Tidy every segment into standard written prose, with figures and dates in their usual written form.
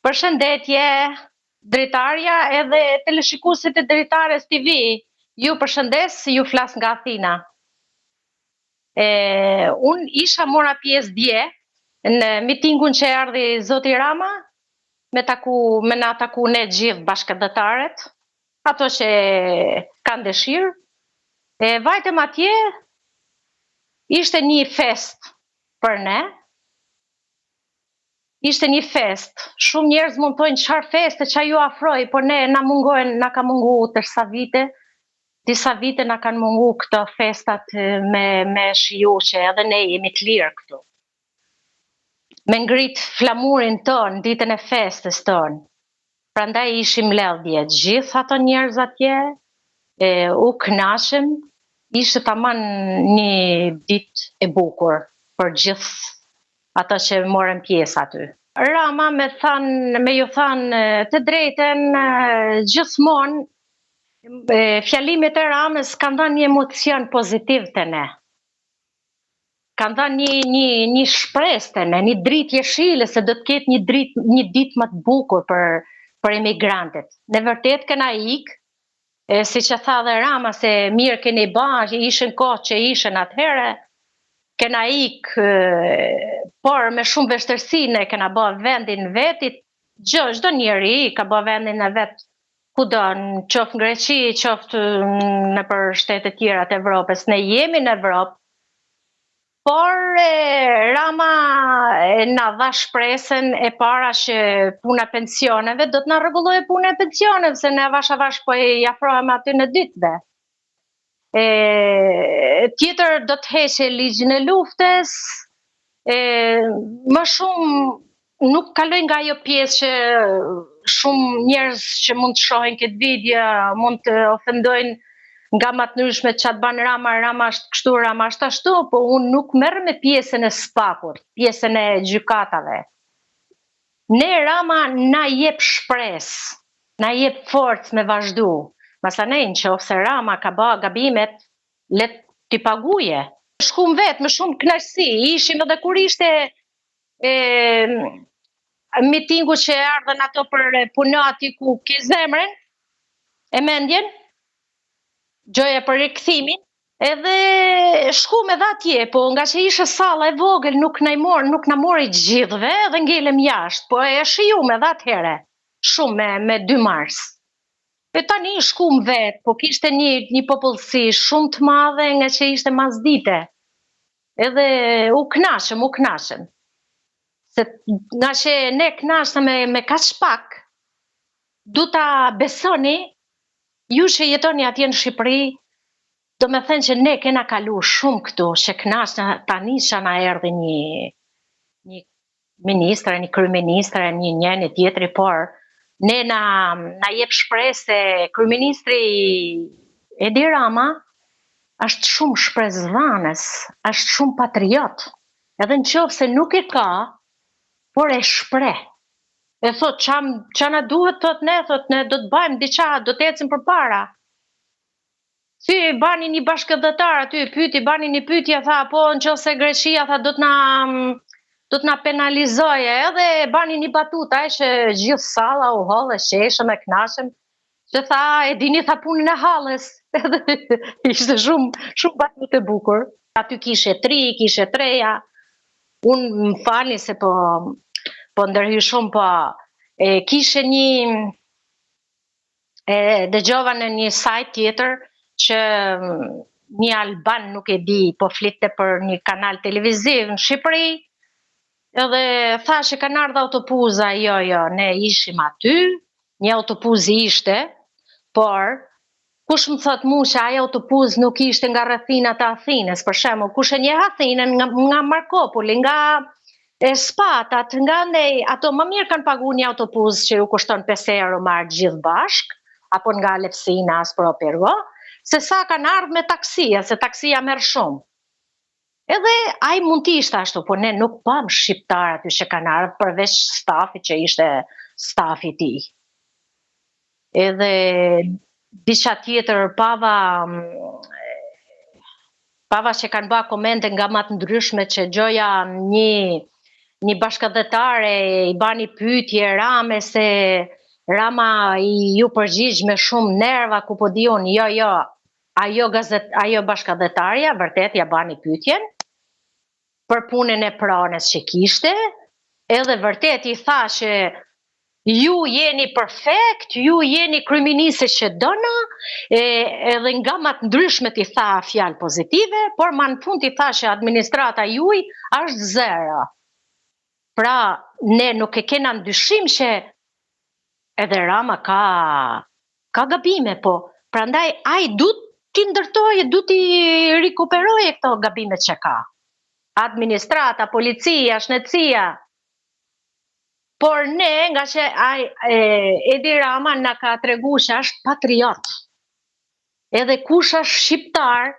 Përshëndetje, dritarja edhe teleshikuesit e Dritares TV. Ju përshëndes, ju flas nga Athina. Unë isha mora pjesë dje në mitingun që erdhi Zoti Rama, me na taku ne gjithë bashkëdhëtarët, ato që kanë dëshirë. Vajtëm atje, ishte një fest për ne. Ishte një fest. Shumë njerëz mund të thonë çfarë feste, çfarë ju afroi, por ne na ka mungu tërsa vite. Disa vite na kanë mungu këto festat me shiju që edhe ne jemi të lirë këtu. Me ngrit flamurin ton, ditën e festës ton. Prandaj ishim lodhje gjithë ato njerëz atje, u kënaqëm, ishte tamam një ditë e bukur për gjithë ata që morën pjesë aty. Rama me ju thanë të drejten, gjithmonë fjalimet e Ramës kanë dhënë një emocion pozitiv të ne. Kanë dhënë një shpresë të ne, një dritë jeshile se do të ketë një ditë më të bukur për emigrantët. Në vërtet kena ikë, siç e tha dhe Rama se mirë keni bërë, ishin kohë që ishin atëherë, kena ikë, por me shumë vështirësi ne kena bërë vendin vetit, çdo njeri ka bërë vendin e vet, kudo, qoftë në Greqi, qoftë nëpër shtete tjera të Evropës, ne jemi në Evropë, por Rama na dha shpresën e para që puna e pensioneve do të na rregullojë punën e pensioneve, se ne avash po i afrohem aty në ditëve. Tjetër do të heqe ligjin e luftës, më shumë nuk kaloj nga ajo pjesë që shumë njerëz që mund të shohin këtë video, mund të ofendojnë nga matënyshme çat ban Rama është kështu, Rama është ashtu, po unë nuk merr me pjesën e spakut, pjesën e gjykatave. Ne Rama na jep shpresë, na jep forcë me vazhdu. Masanej nëse Rama ka bë gabimet, le t'i paguje. Shkum vetë me shumë kënaqësi, ishim edhe kur ishte mitingu që ardhen ato për punati ku ke zemrën, e mendjen, gjoja për rikthimin, edhe shkum edhe atje, po nga që ishe salla e vogël nuk na mori gjithëve dhe ngelem jashtë, po e shijuam edhe atëhere, shumë me 2 mars. E tani shkum vetë, po kishte një popullsi shumë të madhe nga që ishte masdite. Edhe u kënaqëm. Se nga që ne kënaqëm me kaq pak, du ta besoni, ju që jetoni atje në Shqipëri, do me thënë që ne kena kalu shumë këtu, që kënaqëm tani që na erdhi një ministre, një kryeministre, një tjetri, por ne na jep shpresë se kryeministri Edi Rama është shumë shpresëdhënës, është shumë patriot. Edhe nëse nuk e ka, por e shpreh. E thot ç'a na duhet, thot ne do të bëjmë diçka, do të ecim përpara. Si bani një bashkëdhëtar aty, bani një pyetje, tha, po nëse Greqia tha do të na penalizoje, edhe bani një batuta, që gjithë salla u holle, qeshëm e kënaqëm, që tha, e dini tha punën e hallës, ishte shumë batutë e bukur. Aty kishe 3, kishe 3-ja, unë më falni se po ndërhy shumë, po kishe dëgjova në një sajt tjetër, që një Alban, nuk e di, po flitte për një kanal televiziv në Shqipëri, edhe tha që kanë ardhur autobuza, jo, ne ishim aty, një autobuz ishte, por kush më thot mu që ai autobuz nuk ishte nga rrethinat e Athinës, për shembull, kush e njeh Athinën nga Markopuli, nga Spatat, nga ndej, ato më mirë kanë pagu një autobuz që ju kushton 5 euro marrë gjithë bashk, apo nga Lepsina, Aspro Pirgo, se sa kanë ardhur me taksia, se taksia merr shumë. Edhe ai mund të ishte ashtu, po ne nuk pam shqiptar aty që kanë ardhur përveç stafit që ishte stafi i tij. Edhe diçka tjetër pava që kanë bërë komente nga më të ndryshme që gjoja një një bashkëdhetare i bani pyetje Rame se Rama ju përgjigj me shumë nerva ku po diun, jo, ajo bashkëdhetarja vërtet ja bani pyetjen për punën e pranës që kishte, edhe vërtet i tha që ju jeni perfekt, ju jeni kryeministë që dona, edhe nga matë ndryshme t'i tha fjalë pozitive, por ma në fund t'i tha që administrata juj është zero. Pra, ne nuk e kena ndyshim që edhe Rama ka gabime, po prandaj ai du t'i ndërtoje, du t'i rikuperoje këto gabime që ka. Administrata, policia, shnetësia. Por ne, nga që Edi Rama na ka tregu që është patriot, edhe kush është shqiptar,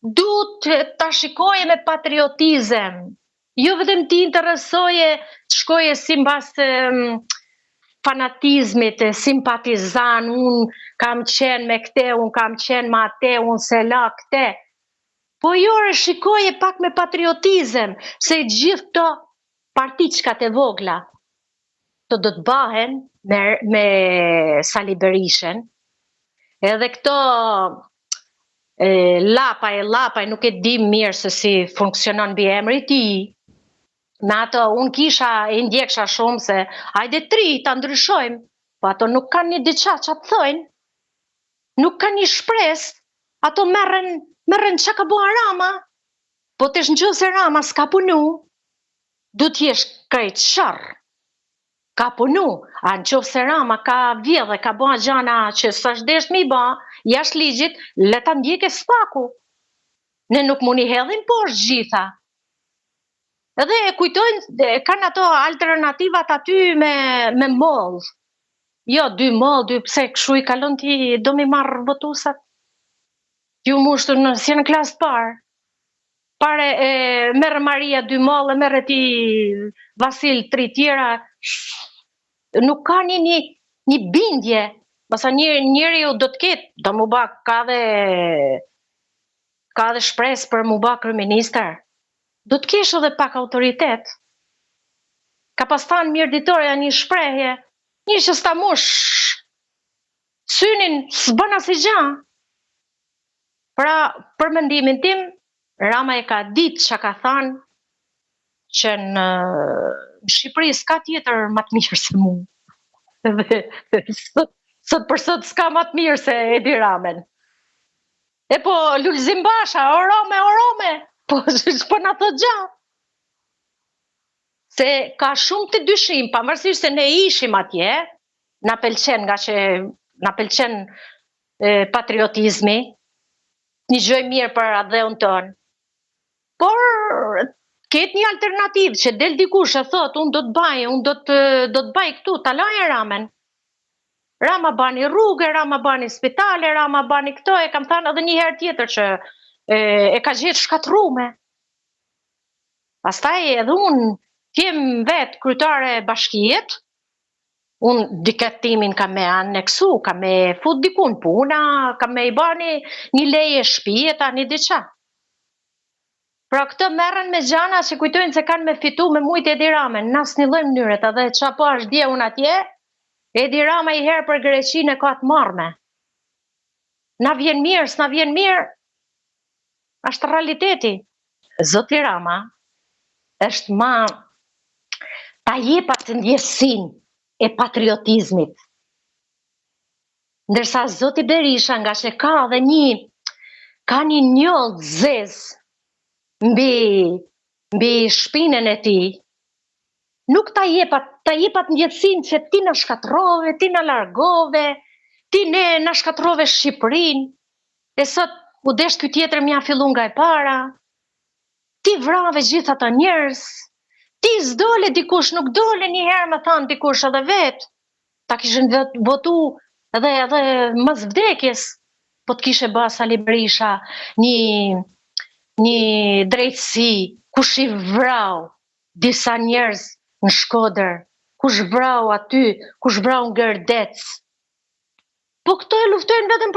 du të shikoje me patriotizem, jo vetëm ti interesoje të shkoje si mbas fanatizmit, simpatizan, unë kam qenë me këte, unë kam qenë me ate, unë se la këte. Po jore shikoje pak me patriotizem, se gjithë këto partiçkat e vogla, të do të bahen me Sali Berishën, edhe këto lapaj, nuk e di mirë se si funksionon mbi emri ti, me ato unë kisha i ndjeksha shumë se hajde tri ta ndryshojmë, po ato nuk kanë një diçka që të thojnë, nuk kanë një shpresë, ato merren që ka bua Rama, po të nëse Rama s'ka punu, du t'jesh krejt sharr. Ka punu, a në qofë se Rama ka vjedhe, ka bua gjana që s'është desh mi ba, jashtë ligjit, leta ndjeke spaku. Ne nuk mundi hedhin poshtë gjitha. Edhe kujtojnë, kanë ato alternativat aty me mollë. Jo, 2 mollë, pse këshu i kalon ti do mi marrë votusat. Ju mushtu si në klasë parë. Pare merë Maria 2 mollë, merë ti Vasil 3 tjera, nuk ka një bindje, basa njëri ju do të ketë, do mu ba ka dhe shpresë për mu ba kryeministër, do të kesh edhe pak autoritet. Ka pas thanë mirëditorja një shprehje, një që s'ta mush, synin s'bën asnjë gjë. Pra, për mendimin tim, Rama e ka ditë që ka thanë që në Shqipëri s'ka tjetër më të mirë se mu. Sot për sot s'ka më të mirë se Edi Ramen. E po, Lulzim Basha, orome, po s'po na thot gjë. Se ka shumë të dyshim, pavarësisht se ne ishim atje, na pëlqen nga që na pëlqen patriotizmi, një gjë mirë për adheun tonë. Por ketë një alternativë që del dikush e thot, unë do të baj, unë do të baj këtu, ta laje Ramen. Rama bani rrugë, Rama bani spitale, Rama bani këto, e kam thënë edhe një herë tjetër që e ka gjetë shkatrume. Pastaj edhe unë kem vetë kryetare bashkijet, unë diketimin ka me aneksu, ka me fut dikun puna, ka me i bani një leje shpijeta, një diqa. Pra këtë merren me gjana që kujtojnë se kanë me fitu me mujt Edi Ramen, në asnjë lloj mënyre, edhe qa po është dje unë atje, Edi Rama i herë për Greqinë e ka të marrme. Na vjen mirë, s'na vjen mirë, është realiteti. Zoti Rama është ma ta jepat të ndjesin e patriotizmit. Ndërsa Zoti Berisha nga që ka dhe ka një njollë zezë mbi shpinën e tij, nuk ta jepat ndjetësinë që ti na shkatrove, ti na largove, ti na shkatrove Shqipërinë, e sot u desh ky tjetër mja fillu nga e para, ti vrave gjithë ata njerëz, ti s'dole dikush, nuk dole një herë me thanë dikush edhe vetë, ta kishin votu edhe mas vdekjes, po të kishe ba Sali Berisha një drejtësi, kush i vrau disa njerëz në Shkodër, kush vrau aty, kush vrau në Gërdec. Po këto e luftojnë vetëm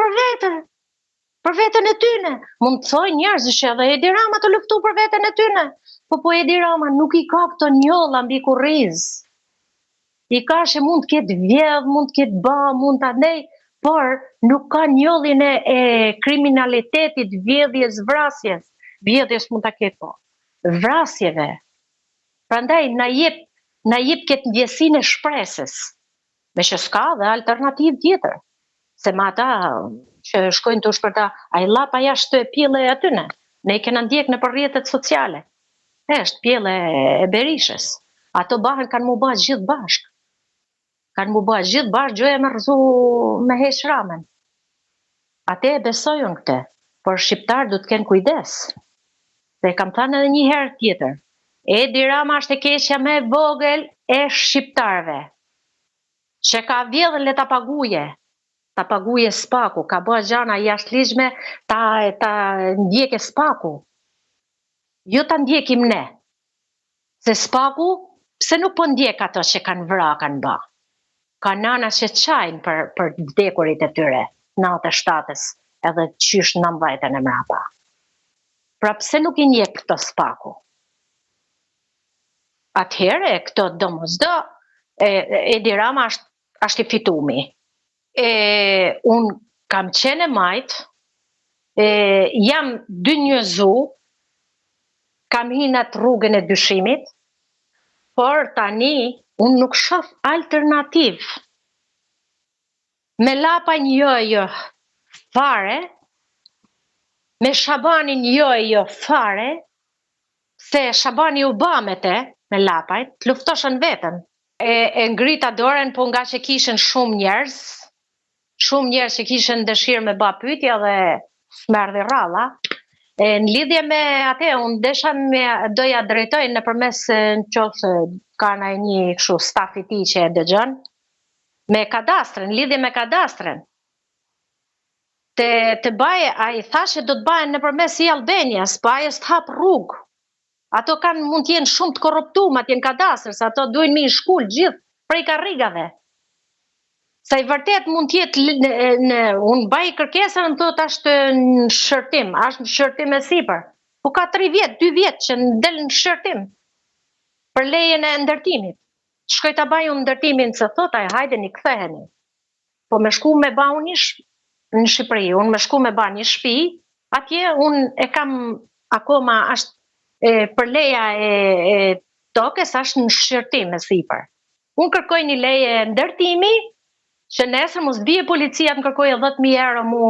për vetën e tyne. Mund të thojnë njerëz që edhe Edi Rama të luftu për vetën e tyne. Po Edi Rama nuk i ka këto njolla mbi kurriz. I ka që mund të ketë vjedh, mund të ketë mund të ndej, por nuk ka njollin e kriminalitetit, vjedhjes, vrasjes. Vjedhjes mund të ketë po. Vrasjeve. Prandaj na jep këtë ndjesinë e shpresës. Me që s'ka dhe alternativë tjetër. Se ma ata që shkojnë të shpërta, a i lapa jashtë pjellë e atyne. Ne i kena ndjek në rrjetet sociale. Eshtë pjellë e Berishës. Ato bahën kanë mu bëjë gjithë bashkë. Kanë mu bëjë gjithë bashkë, gjoja me rëzu me heq Ramen. Ate e besojnë këte, por shqiptarë du të kenë kujdes. Dhe kam thënë edhe një herë tjetër. Edi Rama është e keqja me vogël e shqiptarëve. Që ka vjedhën le ta paguje spaku, ka bëjë gjana jashtëligjshme ta ndjekë spaku. Jo ta ndjekim ne. Se spaku, pse nuk po ndjek ato që kanë vra, kanë ba. Ka nana që qajnë për vdekurit e tyre, 97-ës, edhe qysh 19-ën e mrapa. Pra pse nuk i ndjek këto spaku? Atëhere, këto domosdo, Edi Rama është i fitumi. Unë kam qenë e majtë, jam dynjëzu, kam hinat rrugën e dyshimit, por tani unë nuk shoh alternativ. Me Lapajn jo fare, me Shabanin jo fare, se Shabani u bamete me Lapajn, të luftoshën vetën. E ngrita dorën, po nga që kishen shumë njerëz që kishen dëshirë me ba pyetja dhe smerdhi rralla. Në lidhje me atë, unë desha doja drejtoj në përmes në qofë ka në një kështu staf i tij që e dëgjon, me kadastrën, lidhje me kadastrën. Të baje, a i thashe do të bajen në përmes i Albanias, pa ajo s'të hap rrugë. Ato mund t'jenë shumë të korruptuar, t'jenë kadastrës, ato duhen mi shkull gjithë prej karrigave. Sa i vërtet mund t'jetë, unë baj kërkesën në thot ashtë në shërtim, ashtë në shërtim e sipër. Po ka 3 vjetë, 2 vjetë që në del në shërtim, për lejen e ndërtimit. Shkoj ta baj unë ndërtimin se thot, hajde një ktheheni. Po me shku me ba unë në Shqipëri, unë me shku me ba një shtëpi, atje unë e kam akoma ashtë për leja e tokës ashtë në shërtim e sipër. Unë kërkoj një leje ndërtimi, që nesër mos bie policia të kërkoj 10.000 euro mu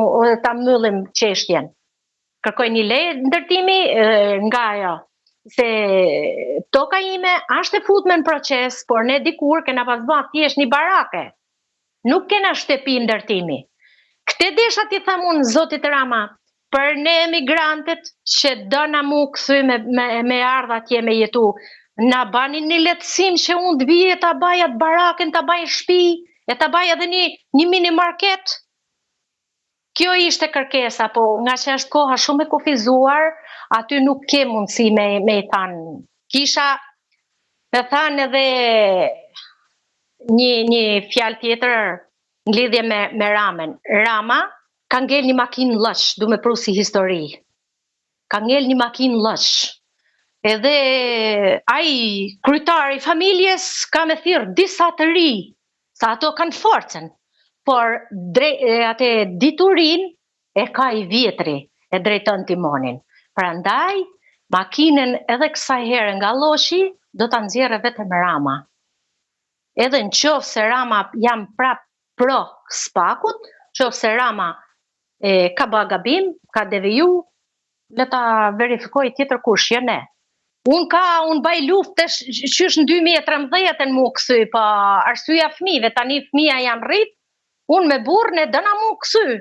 ta mbyllim çështjen. Kërkoj një leje ndërtimi nga ajo, se toka ime është e futme në proces, por ne dikur kena pas bërë thjesht një barake. Nuk kena shtëpi ndërtimi. Këtë desha ti tham unë zotit Rama, për ne emigrantët që dona mu kthy me ardha atje me jetu, na bani një lehtësim që unë të vije ta baj atë baraken, ta baj shtëpi, e ta baj edhe një mini market. Kjo ishte kërkesa, po nga që është koha shumë e kufizuar, aty nuk ke mundësi me i thanë. Kisha me thanë edhe një fjalë tjetër në lidhje me Ramen. Rama ka ngel një makinë lësh, du me pru si histori. Ka ngel një makinë lësh. Edhe ai kryetari i familjes ka me thirr disa të ri, sa ato kanë forcën, por atë diturin e ka i vjetri, e drejton timonin. Prandaj, makinën edhe kësaj herë nga Lloshi, do ta nxjerrë vetëm Rama. Edhe në qoftë se Rama jam prap pro spakut, qoftë se Rama ka bë gabim, ka deviju, le ta verifikoj tjetër kush, jo ne. Unë baj luftë qysh në 2013 mu kësy, pa arsyeja fëmijëve, tani fëmija janë rrit, unë me burrën e dëna mu kësy.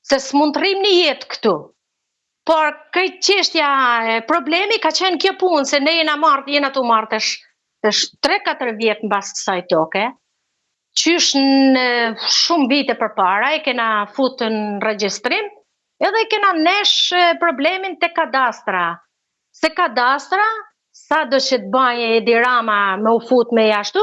Se s'mund të rrim një jetë këtu. Por këtë çështja problemi ka qenë kjo punë, se ne jena tu marrë të 3-4 vjetë në basë kësaj toke, qysh në shumë vite përpara, e kena futë në regjistrim, edhe kena nesh problemin të kadastra. Se kadastra, sa do që të baje Edi Rama me u fut me jashtu,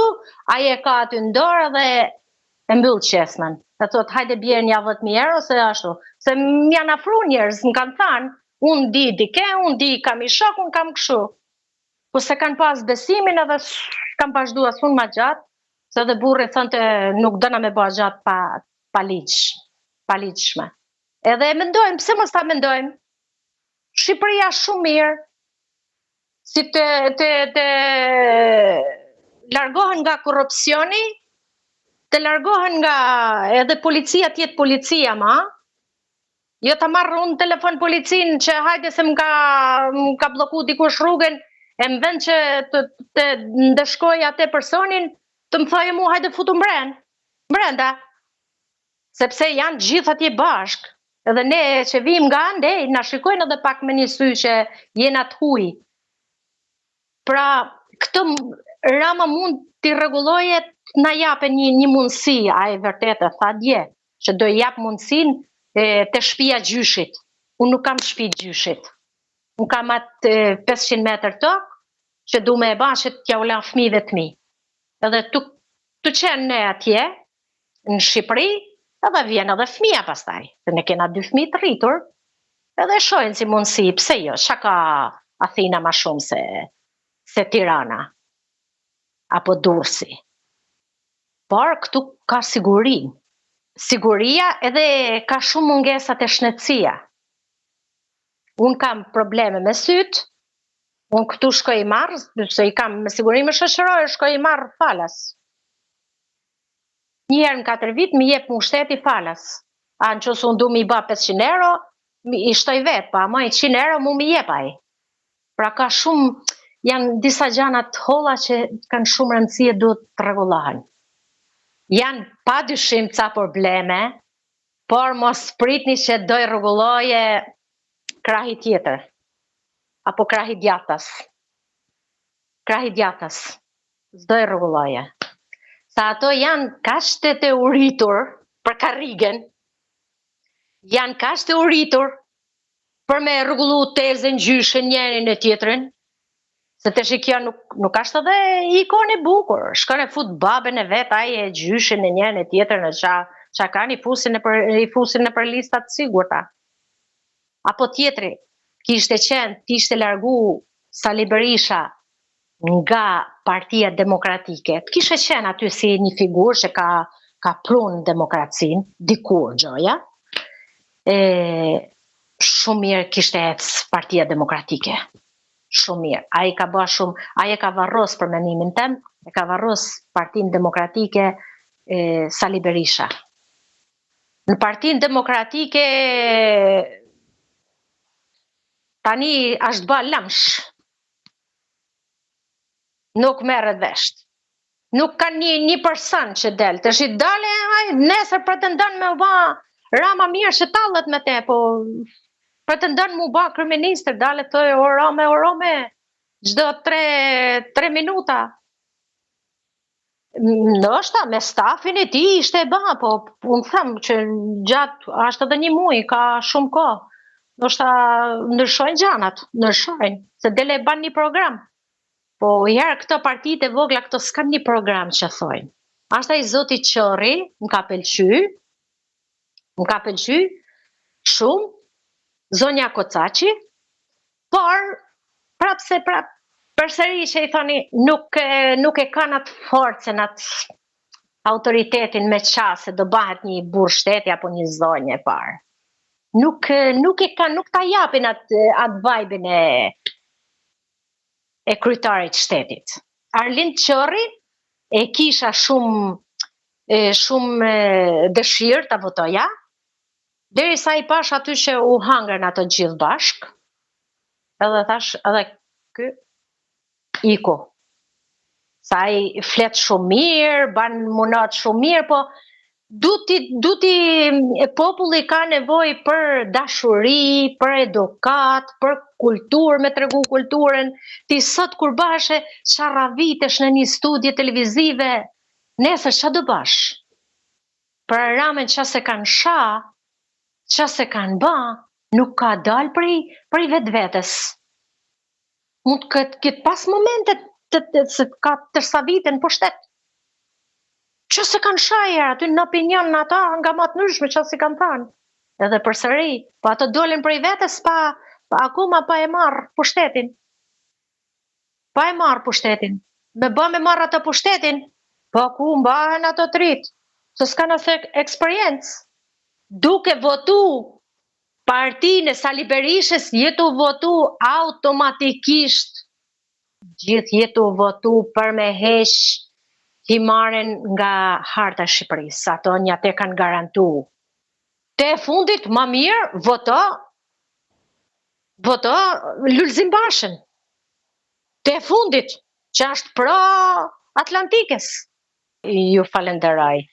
aje ka aty në dorë dhe e mbyll qesmen. E thot, hajde bjerë një 10.000 euro, se ashtu. Se m'janë afru njerëz, më kanë thanë, unë di dike, unë di kam i shok, unë kam këshu. Po se kanë pas besimin edhe kam vazhdu as unë ma gjatë, se dhe burri thënte nuk dëna me ba gjatë pa ligjshme. Edhe e mendojmë, pse mos ta mendojmë? Shqipëria shumë mirë, si të largohen nga korrupsioni, të largohen nga edhe policia tjetë policia ma, jo të marrë unë telefon policin që hajde se më ka bloku dikush rrugën, e më vend që të ndëshkoj atë personin, të më thojë mu hajde futu brenda, sepse janë gjithë atje bashk, edhe ne që vim nga ndej, na shikojnë edhe pak me një sy që jena të huj. Pra, këtë Rama mund t'i rregulloje, na jape një mundësi, a e vërtet e tha dje, që do jap mundësin të shtëpia gjyshit. Unë nuk kam shtëpi gjyshit. Unë kam atë 500 metër tokë, që du me e bashkët t'ja u la fëmijëve të mi. Edhe të qenë ne atje, në Shqipëri, edhe vjen edhe fëmija pastaj. Se ne kena 2 fëmijë të rritur, edhe shojnë si mundësi, pse jo, çka ka Athina ma shumë se Tirana, apo Durrësi. Por këtu ka siguri. Siguria edhe ka shumë mungesat e shnetësia. Unë kam probleme me sytë, unë këtu shkoj i marrë, se i kam me sigurime shoqërore, shkoj i marrë falas. Njëherë në 4 vit mi jep mu shteti falas. A në qësë unë du mi ba 500 euro, i shtoj vetë, pa ma i 100 euro mu mi jep aj. Pra ka shumë, janë disa gjanat holla që kanë shumë rëndësie duhet të rregullohen. Janë pa dyshim ca probleme, por mos pritni që do i rregulloje krahi tjetër, apo krahi djathtas. Krahi djathtas, s'do i rregulloje. Sa ato janë kaq të uritur për karrigen, janë kaq të uritur për me rregullu tezën, gjyshen njërin e tjetrin, se të shikja nuk ashtë edhe ikon e bukur. Shkon e fut babën e vet, aje e gjyshin e njën e tjetër në qa kanë i fusin në për listat sigurta. Apo tjetri, kishte qenë, t'ishte largu Sali Berisha nga Partia Demokratike, t'kishte qenë aty si një figur që ka prunë demokracin, dikur gjoja, shumë mirë kishte ecë Partia Demokratike. Shumë mirë. A i ka ba shumë, a i ka varros për mendimin tem, e ka varros Partinë Demokratike Sali Berisha. Në Partinë Demokratike tani është ba lamsh. Nuk merret vesh. Nuk ka një person që del. Të shi dale, nesër pretendon me u ba Rama mirë që tallet me te, po pretendon mu ba kryeministër, dale thoi orome, gjdo 3 minuta. Ndoshta me stafin e ti ishte e ba, po unë them që gjatë ashtë edhe një muj, ka shumë kohë. Ndoshta ndryshojnë gjanat, se dele ban një program. Po herë këto partitë e vogla, këto s'kan një program që thojnë. Ashta i zoti Qori, më ka pëlqy shumë, zonja Kocaqi, por prapse përsëri që i thoni nuk e kanë atë forcën, atë autoritetin me qasë, do bahet një burr shteti apo një zonjë e parë. Nuk ta japin atë vajbin e kryetarit shtetit. Arlind Qori e kisha shumë dëshirë ta votoja, derisa i pash aty që u hangën ato gjithë bashk, edhe thash edhe ky iko. Sa i flet shumë mirë, ban munat shumë mirë, po populli ka nevojë për dashuri, për edukat, për kulturë, me tregu kulturën. Ti sot kur bashe çfarë vitesh në një studie televizive, nesër ç'a do bash? Për Ramën ç'a se kanë sha, ç'a se kanë ba, nuk ka dal për i vetvetes. Mund këtë pas momentet se ka tërsa vite në pushtet. Që se kanë shajer, aty në opinion në ata nga matë nërshme që si kanë thanë. Edhe përsëri, po ato dolin për i vetës pa akoma pa e marrë pushtetin. Pa e marrë pushtetin. Me marrë atë pushtetin, po ku mbahen ato të rritë, se s'kan asë eksperiencë. Duke votu partinë e Sali Berishës, jetu votu automatikisht, gjithë jetu votu për me heq himaren nga harta Shqipërisë, ato një atë kanë garantu. Te fundit, ma mirë, voto Lulzim Bashën. Te fundit, që është pro Atlantikës. Ju falenderoj.